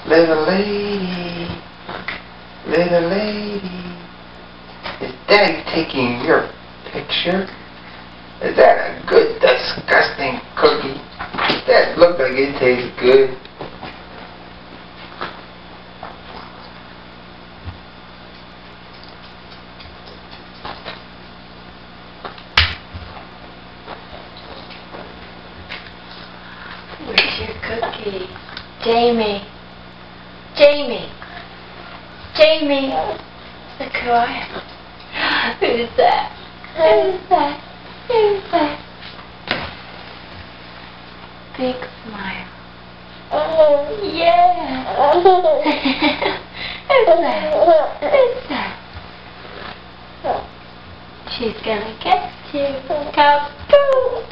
Little lady, little lady, is Daddy taking your picture? Is that a good, disgusting cookie? That look like it tastes good. Where's your cookie? Jamie. Jamie. Jamie. Look who I am. Who's that? Who's that? Who's that? Big smile. Oh, yeah. Who's that? Who's that? She's gonna get you. Kaboom!